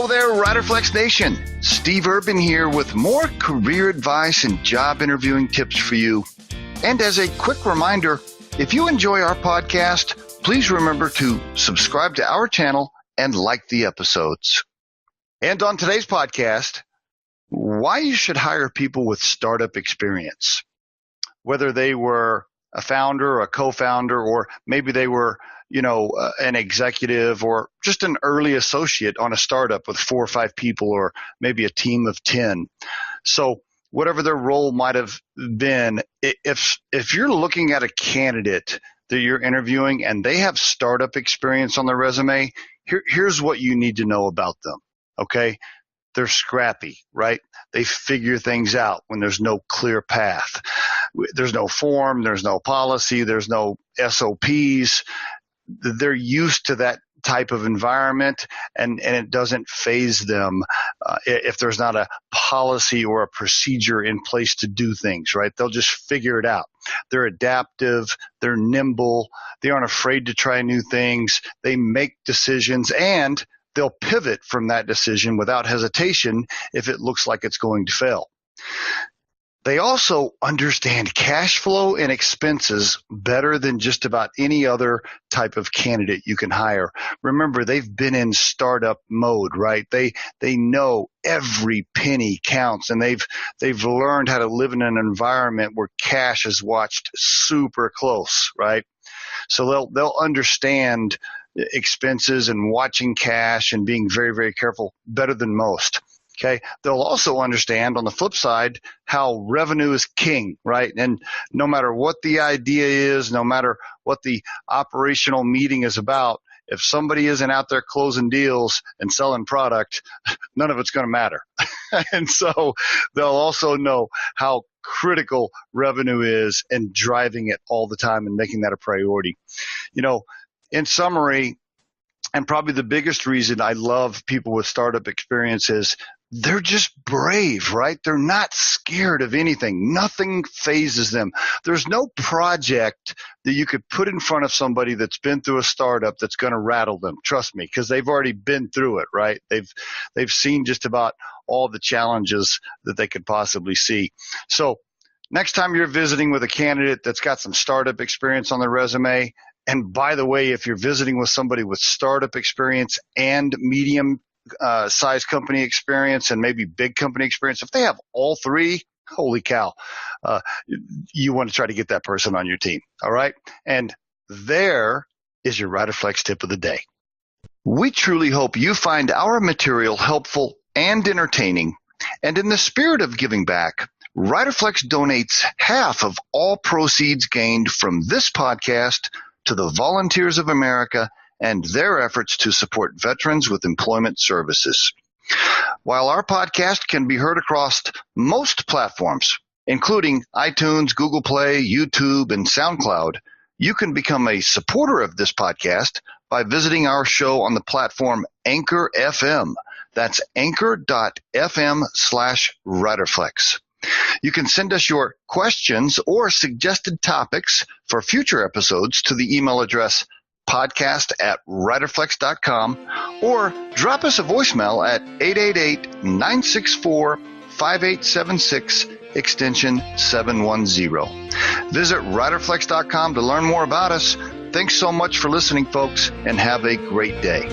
Hello there, Riderflex Nation. Steve Urban here with more career advice and job interviewing tips for you. And as a quick reminder, if you enjoy our podcast, please remember to subscribe to our channel and like the episodes. And on today's podcast, why you should hire people with startup experience. Whether they were a founder, a co-founder, or maybe they were an executive or just an early associate on a startup with 4 or 5 people or maybe a team of 10. So whatever their role might have been, if you're looking at a candidate that you're interviewing and they have startup experience on their resume, here's what you need to know about them, okay? They're scrappy, right? They figure things out when there's no clear path. There's no form, there's no policy, there's no SOPs. They're used to that type of environment, and it doesn't faze them if there's not a policy or a procedure in place to do things, right? They'll just figure it out. They're adaptive, they're nimble, they aren't afraid to try new things, they make decisions, and they'll pivot from that decision without hesitation if it looks like it's going to fail. They also understand cash flow and expenses better than just about any other type of candidate you can hire. Remember, they've been in startup mode, right? They know every penny counts, and they've learned how to live in an environment where cash is watched super close, right? So they'll understand expenses and watching cash and being very, very careful better than most. Okay. They'll also understand on the flip side how revenue is king, right? And no matter what the idea is, no matter what the operational meeting is about, if somebody isn't out there closing deals and selling product, none of it's going to matter. And so they'll also know how critical revenue is and driving it all the time and making that a priority. In summary, and probably the biggest reason I love people with startup experience is they're just brave, right? They're not scared of anything. Nothing phases them. There's no project that you could put in front of somebody that's been through a startup that's going to rattle them. Trust me, because they've already been through it, right? They've seen just about all the challenges that they could possibly see. So next time you're visiting with a candidate that's got some startup experience on their resume, and by the way, if you're visiting with somebody with startup experience and medium size company experience and maybe big company experience, if they have all three, holy cow, you want to try to get that person on your team. All right. And there is your Riderflex tip of the day. We truly hope you find our material helpful and entertaining. And in the spirit of giving back, Riderflex donates half of all proceeds gained from this podcast to the Volunteers of America and their efforts to support veterans with employment services. While our podcast can be heard across most platforms, including iTunes, Google Play, YouTube, and SoundCloud, you can become a supporter of this podcast by visiting our show on the platform Anchor FM. That's anchor.fm/Riderflex. You can send us your questions or suggested topics for future episodes to the email address podcast@riderflex.com or drop us a voicemail at 888-964-5876 extension 710. Visit riderflex.com to learn more about us. Thanks so much for listening, folks, and have a great day.